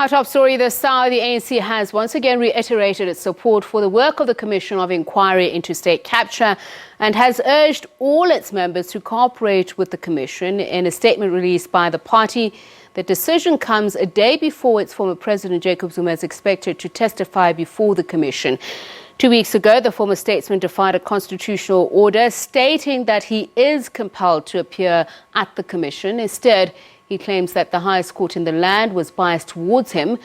Our top story this hour, the ANC has once again reiterated its support for the work of the Commission of Inquiry into State Capture and has urged all its members to cooperate with the Commission. In a statement released by the party, the decision comes a day before its former President Jacob Zuma is expected to testify before the Commission. 2 weeks ago, the former statesman defied a constitutional order stating that he is compelled to appear at the Commission. Instead, he claims that the highest court in the land was biased towards him.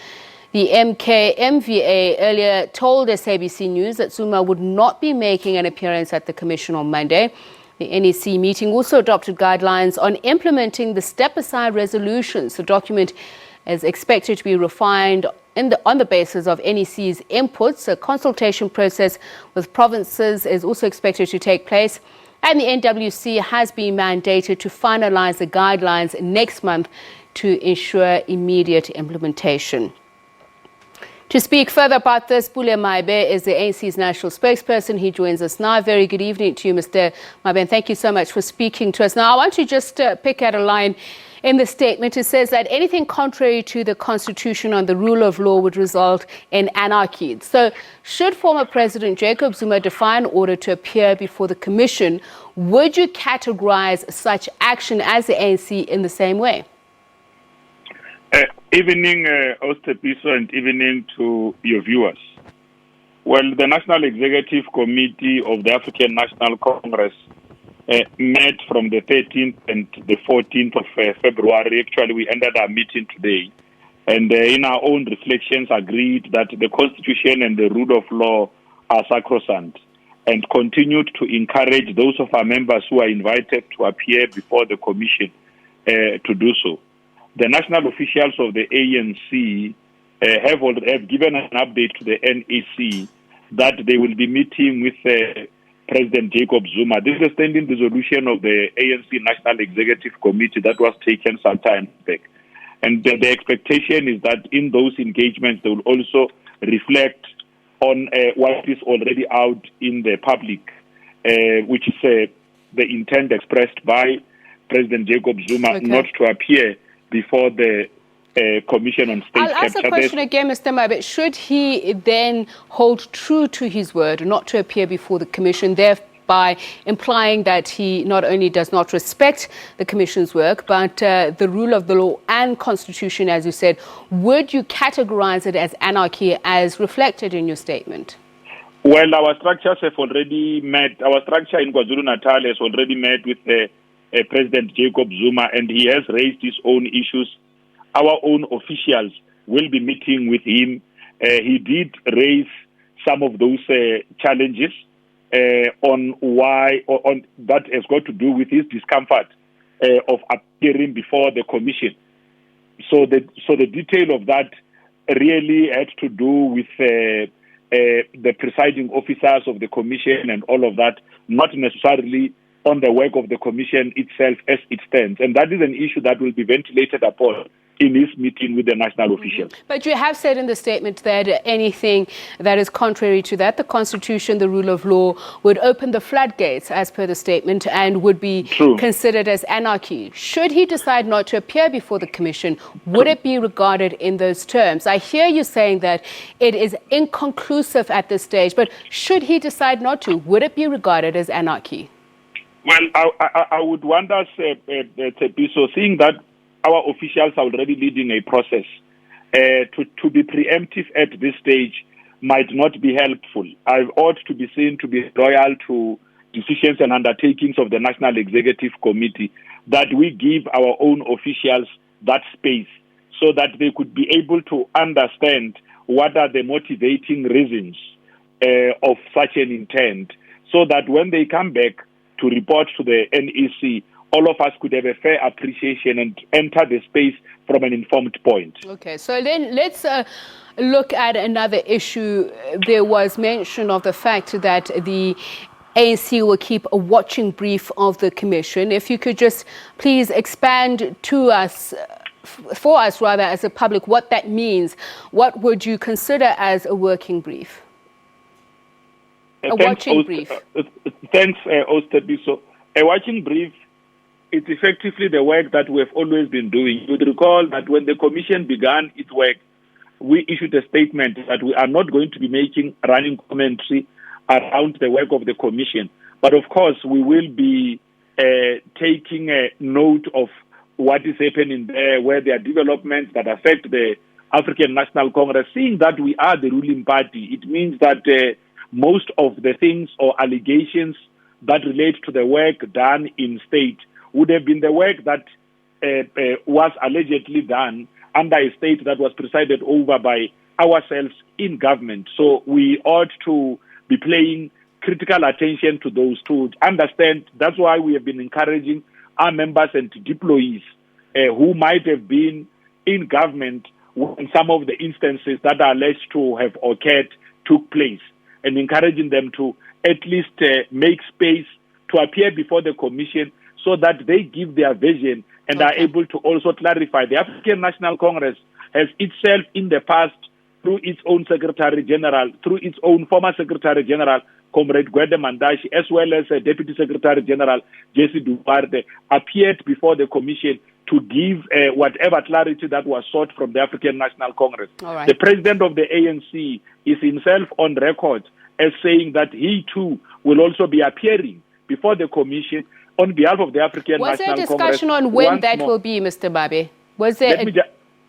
The MKMVA earlier told SABC News that Zuma would not be making an appearance at the Commission on Monday. The NEC meeting also adopted guidelines on implementing the step-aside resolutions. The document is expected to be refined on the basis of NEC's inputs. A consultation process with provinces is also expected to take place. And the NWC has been mandated to finalise the guidelines next month to ensure immediate implementation. To speak further about this, Bulimia is the ANC's national spokesperson. He joins us now. Very good evening to you, Mr. Marvin. Thank you so much for speaking to us. Now, I want to just pick at a line in the statement. It says that anything contrary to the Constitution on the rule of law would result in anarchy. So, should former President Jacob Zuma defy an order to appear before the Commission, would you categorize such action as the ANC in the same way? Evening, Ostepiso, and evening to your viewers. Well, the National Executive Committee of the African National Congress met from the 13th and the 14th of February. Actually, we ended our meeting today. And in our own reflections, agreed that the Constitution and the rule of law are sacrosanct, and continued to encourage those of our members who are invited to appear before the Commission to do so. The national officials of the ANC have given an update to the NEC that they will be meeting with President Jacob Zuma. This is a standing resolution of the ANC National Executive Committee that was taken some time back. And the expectation is that in those engagements, they will also reflect on what is already out in the public, which is the intent expressed by President Jacob Zuma not to appear before the Commission on State Capture. I'll ask the question again, Mr. Mabet. Should he then hold true to his word not to appear before the Commission, thereby implying that he not only does not respect the Commission's work, but the rule of the law and Constitution, as you said? Would you categorize it as anarchy as reflected in your statement? Well, our structures have already met. Our structure in KwaZulu-Natal has already met with President Jacob Zuma, and he has raised his own issues. Our own officials will be meeting with him. He did raise some of those challenges on that has got to do with his discomfort of appearing before the Commission. So the detail of that really had to do with the presiding officers of the Commission and all of that, not necessarily on the work of the Commission itself as it stands. And that is an issue that will be ventilated upon in this meeting with the national officials. But you have said in the statement that anything that is contrary to that, the Constitution, the rule of law, would open the floodgates, as per the statement, and would be considered as anarchy. Should he decide not to appear before the Commission, would it be regarded in those terms? I hear you saying that it is inconclusive at this stage, but should he decide not to, would it be regarded as anarchy? Well, I would want us, Tepiso, seeing that our officials are already leading a process, to be preemptive at this stage might not be helpful. I ought to be seen to be loyal to decisions and undertakings of the National Executive Committee, that we give our own officials that space so that they could be able to understand what are the motivating reasons of such an intent, so that when they come back to report to the NEC, all of us could have a fair appreciation and enter the space from an informed point. Okay, so then let's look at another issue. There was mention of the fact that the ANC will keep a watching brief of the Commission. If you could just please expand to us, for us rather, as a public, what that means. What would you consider as a working brief? A watching brief. Thanks, Ostepiso. A watching brief it's effectively the work that we have always been doing. You would recall that when the Commission began its work, we issued a statement that we are not going to be making running commentary around the work of the Commission. But of course, we will be taking a note of what is happening there, where there are developments that affect the African National Congress. Seeing that we are the ruling party, it means that most of the things or allegations that relate to the work done in state would have been the work that was allegedly done under a state that was presided over by ourselves in government. So we ought to be paying critical attention to those to understand. That's why we have been encouraging our members and deployees who might have been in government when some of the instances that are alleged to have occurred took place, and encouraging them to at least make space to appear before the Commission so that they give their vision and are able to also clarify. The African National Congress has itself in the past, through its own Secretary General, through its own former Secretary General, Comrade Gwede Mandashi, as well as Deputy Secretary General Jesse Duarte, appeared before the Commission to give whatever clarity that was sought from the African National Congress. The president of the ANC is himself on record as saying that he too will also be appearing before the Commission on behalf of the African National Congress. Was there a discussion on when that will be, Mr. Babe? Was there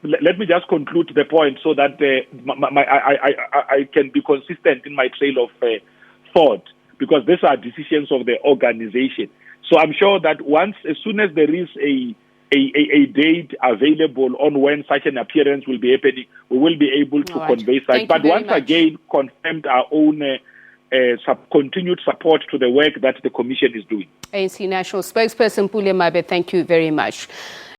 let me just conclude the point so that I can be consistent in my trail of thought, because these are decisions of the organization. So I'm sure that as soon as there is a date available on when such an appearance will be happening, we will be able to convey such. But once again, confirmed our own continued support to the work that the Commission is doing. ANC National Spokesperson Bulimia, thank you very much.